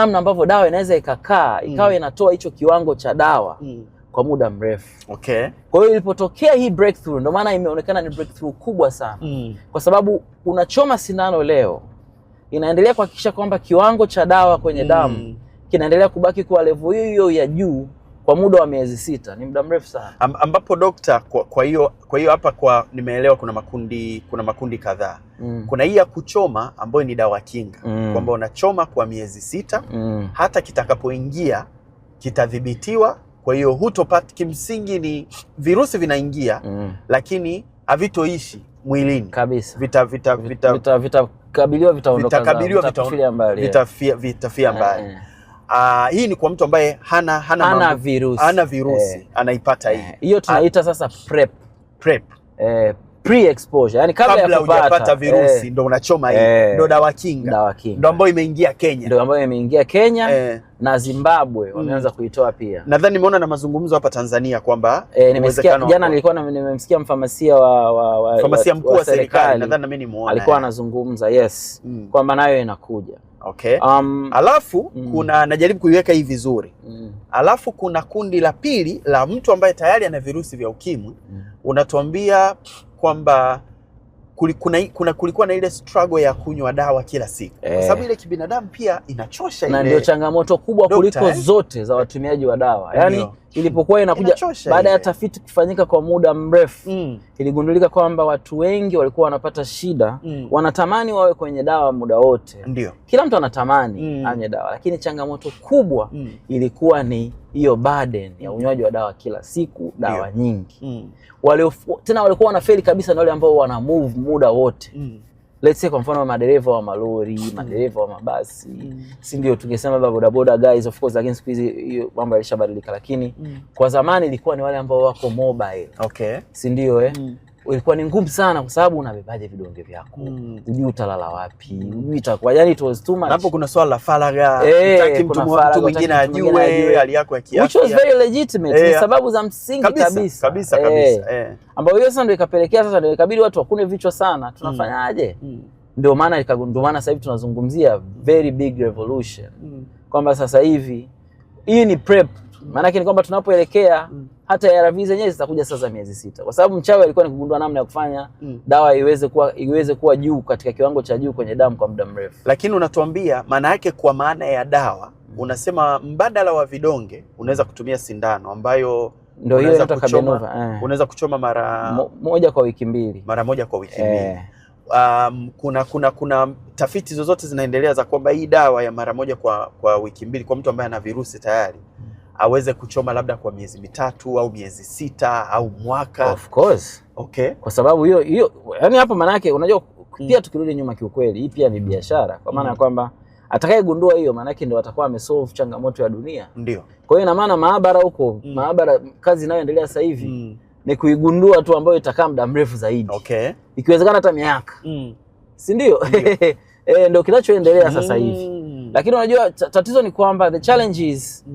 namna ambavyo dawa inaweza ikakaa ikawa inatoa hicho kiwango cha dawa kwa muda mrefu. Okay. Kwa hiyo ilipotokea hii breakthrough, ndio maana imeonekana ni breakthrough kubwa sana. Kwa sababu unachoma sindano leo, inaendelea kuhakikisha kwamba kiwango cha dawa kwenye damu kinaendelea kubaki kwa level hiyo ya juu kwa muda wa miezi 6. Ni muda mrefu sana. Ambapo dokta, kwa hiyo hapa nimeelewa kuna makundi kadhaa. Kuna hii ya kuchoma ambayo ni dawa kinga, kwamba unachoma kwa miezi 6, hata kitakapoingia kitadhibitiwa. Kwa hiyo hutopata, kimsingi ni virusi vinaingia lakini havitoishi mwilini kabisa. Vitakabiliwa, vitafia mbali. Hii ni kwa mtu ambaye hana virusi anaipata hii. Hiyo tunaita sasa PrEP. Pre-exposure, yani kabla ya hujapata virusi ndo unachoma hii. Ndo dawa kinga. Ndo ambayo imeingia Kenya. Na Zimbabwe wameanza kuitoa pia. Nadhani nimeona na mazungumzo hapa Tanzania kwamba nimesikia jana, nimemsikia mfamasia mfamasia mkuu wa serikali, nadhani na mimi nimeona alikuwa anazungumza kwamba nayo inakuja. Okay. Alafu kuna, najaribu kuiweka hii vizuri. Alafu kuna kundi la pili la mtu ambaye tayari ana virusi vya ukimwi. Unatuambia kwamba kulikuwa na ile struggle ya kunywa dawa kila siku. Kwa sababu ile kibinadamu pia inachosha ile. Na ndio changamoto kubwa kuliko zote za watumiaji wa dawa. Yaani ilipokuwa inakuja baada ya tafiti kufanyika kwa muda mrefu, iligundulika kwamba watu wengi walikuwa wanapata shida, wanatamani wawe kwenye dawa muda wote. Ndio. Kila mtu anatamani anywe dawa, lakini changamoto kubwa ilikuwa ni hiyo burden ya unywaji wa dawa kila siku, dawa nyingi. Tena walikuwa wanafeli kabisa na wale ambao wana move muda wote. Let's say kwa mfano madereva wa malori, madereva wa mabasi, si ndio tungesema bodaboda guys, of course again siku hizi hiyo mambo yalishabadilika, lakini kwa zamani ilikuwa ni wale ambao wako mobile. Okay. Si ndio ilikuwa ni ngumu sana kwa sababu unabebaje vidonge vyako? Unajua utalala wapi? Unajua itakuwa, yani it was too much. Hapo kuna swala la faragha, utaki mtu mwingine ajue hali yako ya kiafya. Which was very legitimate. Ni sababu za msingi kabisa. Ambayo hiyo sasa ndio ikapelekea sasa ndio ikabidi watu wakune vichwa sana. Tunafanyaje? Ndio maana sasa hivi tunazungumzia very big revolution. Kwamba sasa hivi hii ni PrEP. Maana yake ni kwamba tunapoelekea hata ARV zenyewe zitakuja sasa miezi 6. Kwa sababu mchawi alikuwa ni kugundua namna ya kufanya dawa iweze kuwa juu katika kiwango cha juu kwenye damu kwa muda mrefu. Lakini unatuambia maana yake, kwa maana ya dawa unasema mbadala wa vidonge unaweza kutumia sindano ambayo ndio hiyo inatoka Cabenuva. Unaweza kuchoma mara moja kwa wiki mbili. Mara moja kwa wiki mbili. Kuna tafiti zozote zinaendelea za kwamba hii dawa ya mara moja kwa wiki mbili kwa mtu ambaye ana virusi tayari aweze kuchoma labda kwa miezi 3 au miezi 6 au mwaka? Of course. Okay. Kwa sababu hiyo yani hapo maana yake unajua pia tukirudi nyuma kiukweli, hii pia ni biashara, kwa maana kwamba atakayegundua hiyo maana yake ndio atakuwa amesolve changamoto ya dunia. Ndio. Kwa hiyo ina maana maabara huko, maabara kazi inayoendelea sasa hivi ni kuigundua tu ambayo itakaa muda mrefu zaidi. Okay. Ikiwezekana hata miaka. Si ndio? Ndio kinachoendelea sasa hivi. Lakini unajua tatizo ni kwamba the challenge is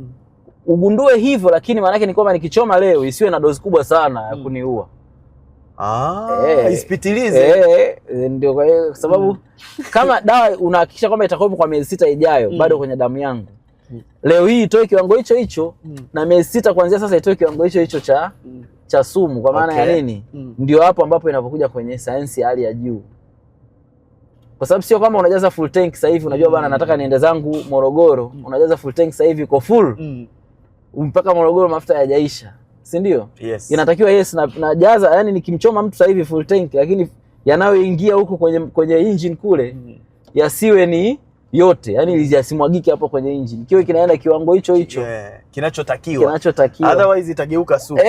ugundue hivyo, lakini maana yake ni kwamba nikichoma leo isiwe na dozi kubwa sana ya kuniua. Ispitilize. Ndio kwa sababu kama dawa unahakikisha kwamba itakuwepo kwa miezi 6 ijayo bado kwenye damu yangu. Leo hii itoe kiwango hicho na miezi 6 kuanzia sasa itoe kiwango hicho cha sumu, kwa maana ya nini? Ndio hapo ambapo inapokuja kwenye sayansi ya hali ya juu. Kwa sababu sio kama unajaza full tank sasa hivi unajua bana nataka niende zangu Morogoro, unajaza full tank sasa hivi iko full. Mpaka Morogoro mafuta hayajaisha. Si ndio? Yes. Inatakiwa najaza, yani nikimchoma mtu sasa hivi full tank, lakini yanayoingia huko kwenye engine kule yasiwe ni yote, yani yasimwagike hapo kwenye engine. Kiwe kinaenda kiwango hicho kinachotakiwa. Otherwise itageuka sumu.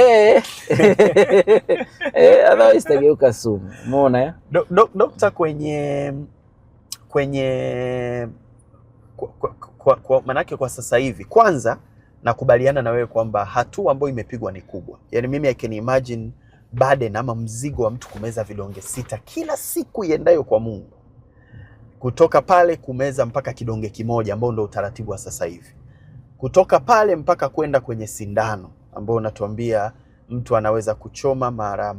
Otherwise itageuka sumu. Umeona Dokta, manake kwa sasa hivi, kwanza nakubaliana na wewe kwamba hatua ambayo imepigwa ni kubwa. Yani mimi I can imagine burden ama mzigo wa mtu kumeza vidonge 6 kila siku iendayo kwa Mungu. Kutoka pale kumeza mpaka kidonge kimoja ambao ndio utaratibu wa sasa hivi. Kutoka pale mpaka kwenda kwenye sindano ambao unatuambia mtu anaweza kuchoma mara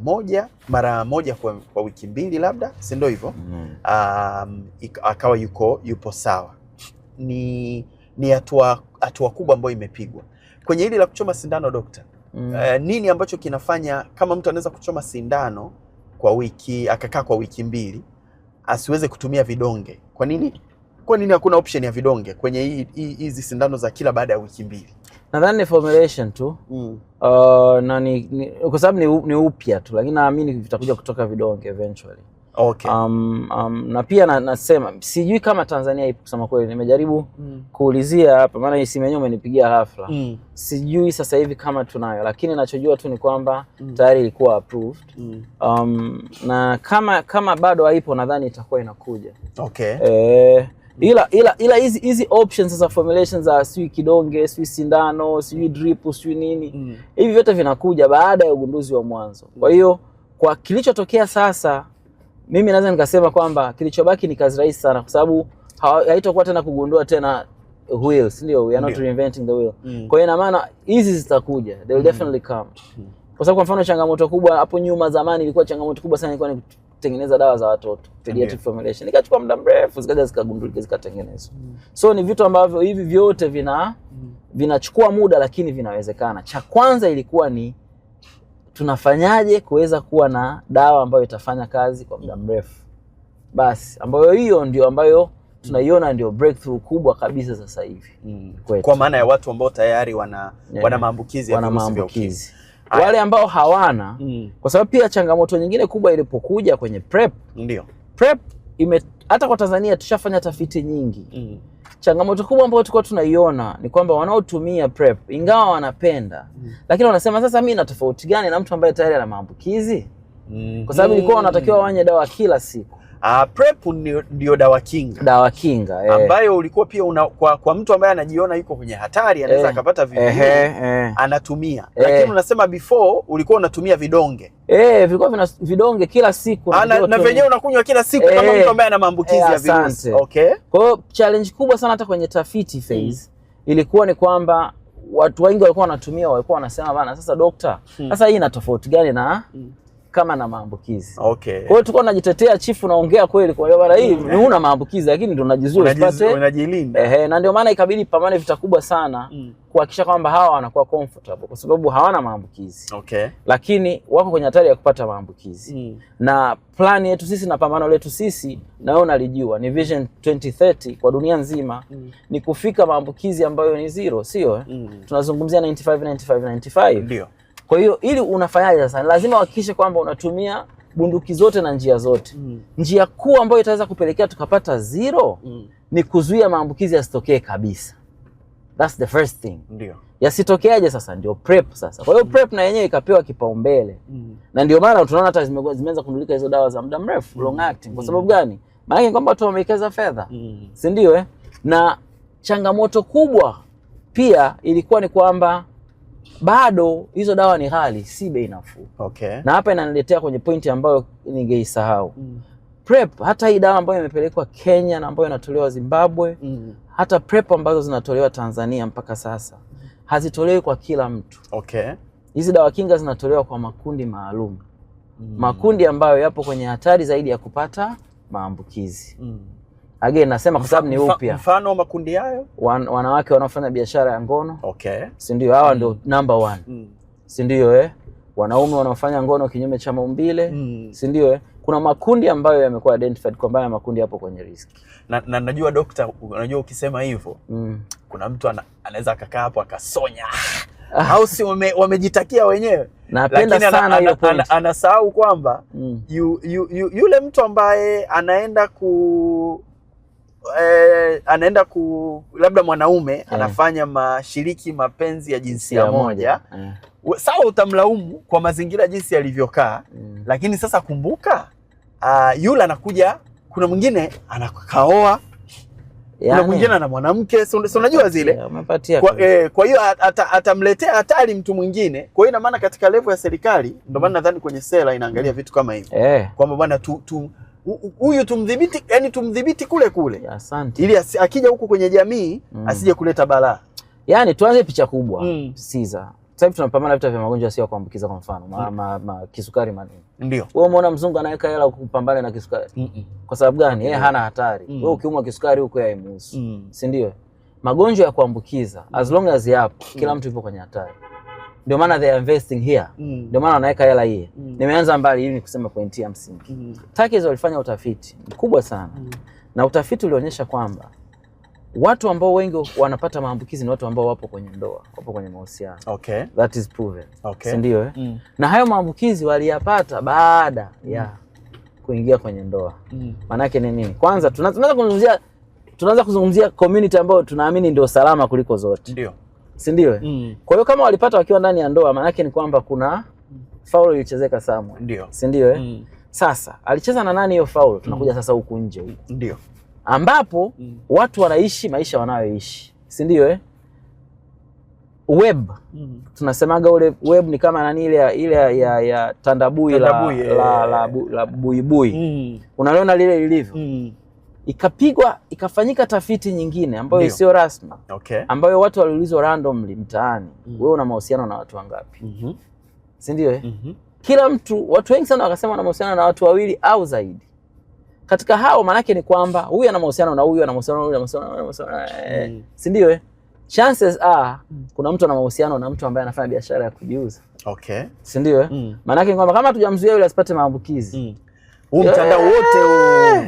moja kwa wiki mbili labda, si ndio hivyo? Akawa yupo sawa. Ni ni hatua kubwa ambayo imepigwa. Kwenye hili la kuchoma sindano dokta, nini ambacho kinafanya kama mtu anaweza kuchoma sindano kwa wiki, akakaa kwa wiki 2 asiweze kutumia vidonge? Kwa nini hakuna option ya vidonge kwenye hizi sindano za kila baada ya wiki 2? Nadhani formulation tu. Na kwa sababu ni upya tu, lakini naamini vitakuja kutoka vidonge eventually. Okay. Na pia nasema sijui kama Tanzania ipo, kusema kweli. Nimejaribu kuulizia hapa, maana simu yenyewe umenipigia ghafla. Sijui sasa hivi kama tunayo, lakini ninachojua tu ni kwamba tayari ilikuwa approved. Na kama bado haipo, nadhani itakuwa inakuja. Okay. Ila hizi options za formulations za sijui kidonge, sijui sindano, sijui drip, sijui nini, hivi vyote vinakuja baada ya ugunduzi wa mwanzo. Kwa hiyo kwa kilichotokea sasa, mimi naweza nikasema kwamba kilichobaki ni kazi rahisi sana, kwa sababu haitakuwa tena kugundua tena wheel, ndio, we are not reinventing the wheel. Kwa hiyo ina maana hizi zitakuja, they will definitely come. Kwa sababu kwa mfano changamoto kubwa hapo nyuma zamani ilikuwa changamoto kubwa sana, ilikuwa ni kutengeneza dawa za watoto, pediatric formulation. Ikachukua muda mrefu, zikaja zikagundulika, zikatengenezwa. So ni vitu ambavyo hivi vyote vinachukua muda, lakini vinawezekana. Cha kwanza ilikuwa ni tunafanyaje kuweza kuwa na dawa ambayo itafanya kazi kwa muda mrefu. Basi ambayo hiyo ndio ambayo tunaiona ndio breakthrough kubwa kabisa sasa hivi. Kwa maana ya watu ambao tayari wana maambukizi ya virusi vya ukimwi. Wale ambao hawana, kwa sababu pia changamoto nyingine kubwa ilipokuja kwenye PrEP. Ndio. PrEP hata kwa Tanzania tushafanya tafiti nyingi. Changamoto kubwa ambayo tulikuwa tunaiona ni kwamba wanaotumia PrEP ingawa wanapenda, lakini wanasema sasa mimi na tofauti gani na mtu ambaye tayari ana maambukizi? Kwa sababu ilikuwa wanatakiwa wanye dawa kila siku. PrEP ndio dawa kinga. Dawa kinga, ambayo ulikuwa pia kwa mtu ambaye anajiona yuko kwenye hatari, anaweza akapata anatumia. Lakini unasema before ulikuwa unatumia vidonge. Vilikuwa vina vidonge kila siku na venyewe unakunywa kila siku kama mtu ambaye ana maambukizi ya virusi. Okay. Kwa hiyo challenge kubwa sana hata kwenye tafiti phase ilikuwa ni kwamba watu wengi walikuwa wanatumia, walikuwa wanasema bana, sasa dokta, sasa hii ina tofauti gani na kama na maambukizi? Okay. Kwa hiyo tulikuwa tunajitetea, chifu naongea kweli, kwa hiyo bana hii ni una maambukizi lakini ndio unajizuia usipate, unajilinda. Na ndio maana ikabidi pambane vita kubwa sana kuhakikisha kwamba hawa wanakuwa comfortable, kwa sababu hawana maambukizi. Okay. Lakini wako kwenye hatari ya kupata maambukizi. Na plan yetu sisi na pambano letu sisi, na wewe unalijua, ni Vision 2030 kwa dunia nzima, ni kufika maambukizi ambayo ni zero, sio? Tunazungumzia 95. Ndio. Kwa hiyo ili unafanyaje sasa? Lazima uhakikishe kwamba unatumia bunduki zote na njia zote. Njia kuu ambayo itaweza kupelekea tukapata zero ni kuzuia maambukizi yasitokee kabisa. That's the first thing. Ndio. Yasitokeaje sasa? Ndio PrEP sasa. Kwa hiyo PrEP na yenyewe ikapewa kipaumbele. Na ndio maana tunaona hata zimeanza kundulika hizo dawa za muda mrefu, long acting. Kwa sababu gani? Maana yake kwamba watu wamewekeza fedha. Si ndio? Na changamoto kubwa pia ilikuwa ni kwamba bado hizo dawa ni ghali, si bei nafuu. Okay. Na hapa inaniletea kwenye pointi ambayo ningeisahau. PrEP, hata hii dawa ambayo imepelekwa Kenya na ambayo inatolewa Zimbabwe, hata PrEP ambazo zinatolewa Tanzania mpaka sasa, hazitolewi kwa kila mtu. Okay. Hizi dawa kinga zinatolewa kwa makundi maalum. Makundi ambayo yapo kwenye hatari zaidi ya kupata maambukizi. Again nasema kwa sababu ni upya. Mfano makundi hayo, wanawake wanaofanya biashara ya ngono. Okay. Si ndio? Hawa ndio number 1. Si ndio? Wanaume wanaofanya ngono kinyume cha maumbile. Si ndio? Kuna makundi ambayo yamekuwa identified kwamba haya makundi yapo kwenye risk. Na najua dokta, unajua ukisema hivyo, kuna mtu anaweza akakaa hapo akasonya. Au si wamejitakia wenyewe. Napenda sana hiyo point. Anasahau kwamba yule mtu ambaye anaenda labda mwanaume anafanya mashiriki mapenzi ya jinsia moja. Sawa, utamlaumu kwa mazingira jinsi yalivyokaa, lakini sasa kumbuka yule anakuja, kuna mwingine anakaoa, kuna mwingine ana mwanamke, so unajua zile. Kwa hiyo atamletea hatari mtu mwingine. Kwa hiyo ina maana katika level ya serikali, ndio maana nadhani kwenye sera inaangalia vitu kama hivi. Kwamba bwana huyu tumdhibiti, yani tumdhibiti kule. Asante. Ili akija huku kwenye jamii asije kuleta balaa. Yani tuanze picha kubwa. Siza. Sasa hivi tunapambana vita vya magonjwa sio kuambukiza, kwa mfano kisukari manini. Ndio. Wewe umeona mzungu anaweka hela kupambana na kisukari. Kwa sababu gani? Yeye hana hatari. Wewe ukiumwa kisukari huko haimuhusu. Si ndio? magonjwa ya kuambukiza as long as yapo, kila mtu yupo kwenye hatari. Ndio maana they are investing here. Ndio maana wanaweka hela hii. Nimeanza mbali ili kusema pointi ya msingi. Takis walifanya utafiti mkubwa sana. Na utafiti ulionyesha kwamba watu ambao wengi wanapata maambukizi ni watu ambao wapo kwenye ndoa, wapo kwenye mahusiano. Okay. That is proven. Okay. Si ndio Na hayo maambukizi waliyapata baada ya kuingia kwenye ndoa. Maana yake ni nini? Kwanza tunaanza kuzungumzia community ambayo tunaamini ndio salama kuliko zote. Ndio. Si ndio? Kwa hiyo kama walipata wakiwa ndani ya ndoa, maana yake ni kwamba kuna faulu ilichezeka somewhere. Ndio. Si ndio Sasa alicheza na nani hiyo faulu? Tunakuja sasa huku nje huko. Ndio. Ambapo watu wanaishi maisha wanayoishi. Si ndio Web. Tunasemaga ule web ni kama nani ile ya tandabui la buibui. Unaona lile lilivyo. Ikafanyika tafiti nyingine ambayo sio rasmi. Okay. Ambayo watu waliulizwa randomly mtaani. Wewe una mahusiano na watu wangapi? Si ndio Kila mtu, watu wengi sana wakasema wana mahusiano na watu wawili au zaidi. Katika hao maana yake ni kwamba huyu ana mahusiano na huyu, ana mahusiano na huyu, ana mahusiano. Si ndio Chances are kuna mtu ana mahusiano na mtu ambaye anafanya biashara ya kujiuza. Okay. Si ndio Maana yake ni kwamba kama tujamzuia yule asipate maambukizi. Huu mtandao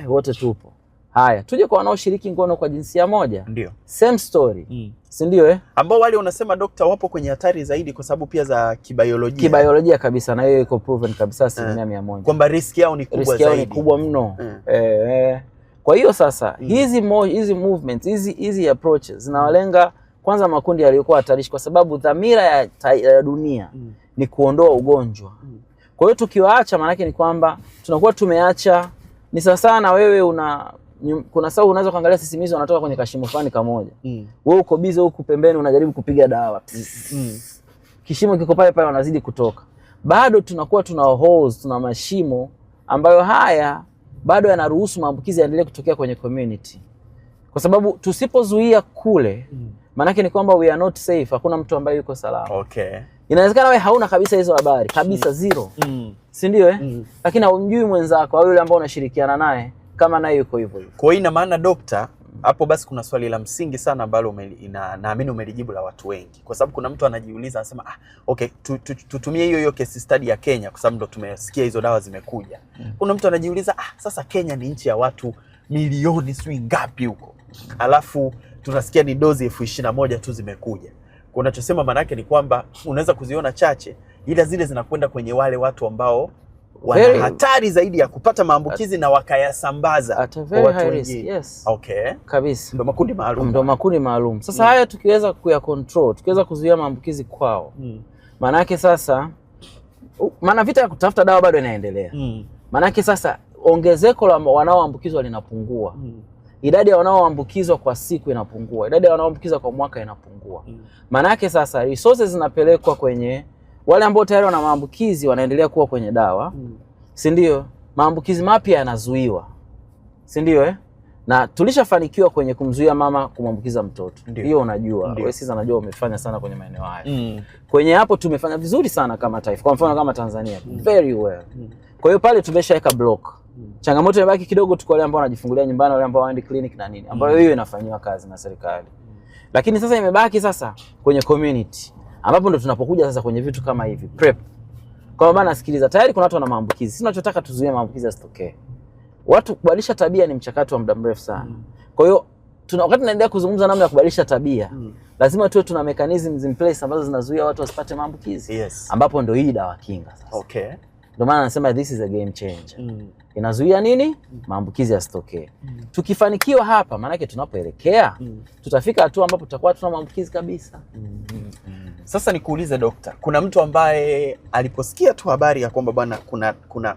wote tupo. Haya, tuje kwa wanaoshiriki ngono kwa jinsia moja. Ndio. Same story. Si ndio Ambao wale unasema dokta wapo kwenye hatari zaidi kwa sabu pia za kibiolojia. Kibiolojia kabisa, na hiyo iko proven kabisa 100%. Kwamba risk yao ni kubwa zaidi. Risk yao ni kubwa mno. Kwa hiyo sasa hizi movements, hizi approaches zinawalenga kwanza makundi yaliyokuwa hatarishi, kwa sababu dhamira ya dunia ni kuondoa ugonjwa. Kwa hiyo tukiwaacha, maana yake ni kwamba tunakuwa tumeacha. Ni sasa na wewe kuna sababu unaweza kuangalia sisimizi wanatoka kwenye kashimo fulani kamoja. Wewe uko busy huko pembeni unajaribu kupiga dawa. Kishimo kiko pale pale, wanazidi kutoka. Bado tunakuwa tuna holes, tuna mashimo ambayo haya bado yanaruhusu maambukizi yaendelee kutokea kwenye community. Kwa sababu tusipozuia kule, maana yake ni kwamba we are not safe, hakuna mtu ambaye yuko salama. Okay. Inawezekana wewe hauna kabisa hizo habari, kabisa zero. Si ndio Lakini haumjui mwenzako au yule ambao unashirikiana naye kama naye yuko hivyo hivyo. Kwa hiyo ina maana dokta, hapo basi kuna swali la msingi sana ambalo naamini umelijibu la watu wengi. Kwa sababu kuna mtu anajiuliza anasema okay, tutumie hiyo case study ya Kenya kwa sababu ndo tumesikia hizo dawa zimekuja. Kuna mtu anajiuliza sasa Kenya ni nchi ya watu milioni sijui ngapi huko. Alafu tunasikia ni dozi 21,000 tu zimekuja. Kwa unachosema maana yake ni kwamba unaweza kuziona chache ila zile zinakwenda kwenye wale watu ambao wana hatari zaidi ya kupata maambukizi na wakayasambaza kwa watu wengine. Yes. Okay. Kabisa. Ndio makundi maalum. Ndio makundi maalum. Sasa haya tukiweza kuya control, tukiweza kuzuia maambukizi kwao. Maana yake sasa maana vita ya kutafuta dawa bado inaendelea. Maana yake sasa ongezeko la wanaoambukizwa linapungua. Idadi ya wanaoambukizwa kwa siku inapungua. Idadi ya wanaoambukizwa kwa mwaka inapungua. Maana yake sasa resources zinapelekwa kwenye wale ambao tayari wana maambukizi, wanaendelea kuwa kwenye dawa. Si ndio? Maambukizi mapya yanazuiwa. Si ndio Na tulishafanikiwa kwenye kumzuia mama kumwambukiza mtoto. Hiyo unajua. Wewe sasa unajua umefanya sana kwenye maeneo haya. Kwenye hapo tumefanya vizuri sana kama taifa. Kwa mfano kama Tanzania. Very well. Kwa hiyo pale tumeshaweka block. Changamoto imebaki kidogo tu kwa wale ambao wanajifungulia nyumbani, wale ambao waendi clinic na nini, ambayo hiyo inafanywa kazi na serikali. Lakini sasa imebaki sasa kwenye community, ambapo ndo tunapokuja sasa kwenye vitu kama hivi prep. Kwa maana sikiliza, tayari kuna watu wana maambukizi. Sisi tunachotaka tuzuie maambukizi yasitokee. Watu kubadilisha tabia ni mchakato wa muda mrefu sana. Kwa hiyo wakati tunaendelea kuzungumza namna ya kubadilisha tabia, lazima tuwe tuna mechanisms in place ambazo zinazuia watu wasipate maambukizi. Ambapo ndo hii dawa kinga sasa. Okay. Ndio maana nasema this is a game changer. Inazuia nini? Maambukizi yasitokee. Tukifanikiwa hapa, maana yake tunapoelekea tutafika hatua ambapo tutakuwa tuna maambukizi kabisa. Sasa nikuulize dokta, kuna mtu ambaye aliposikia tu habari ya kwamba bwana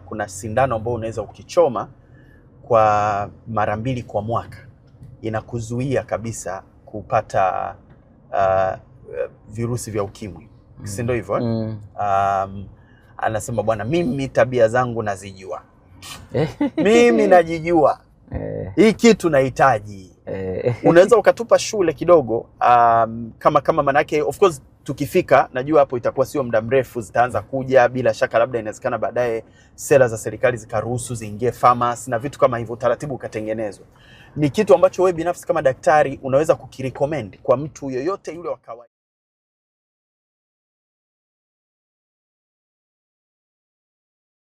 kuna sindano ambayo unaweza ukichoma kwa mara 2 kwa mwaka inakuzuia kabisa kupata virusi vya ukimwi. Si ndio hivyo? Anasema bwana, mimi tabia zangu nazijua. Mimi najijua. Hii kitu nahitaji. Unaweza ukatupa shule kidogo kama manake of course tukifika najua hapo itakuwa sio muda mrefu zitaanza kuja, bila shaka labda inawezekana baadaye sera za serikali zikaruhusu ziingie pharmacy na vitu kama hivyo, taratibu ukatengenezwa. ni kitu ambacho wewe binafsi kama daktari unaweza kukirecommend kwa mtu yoyote yule wa kawaida?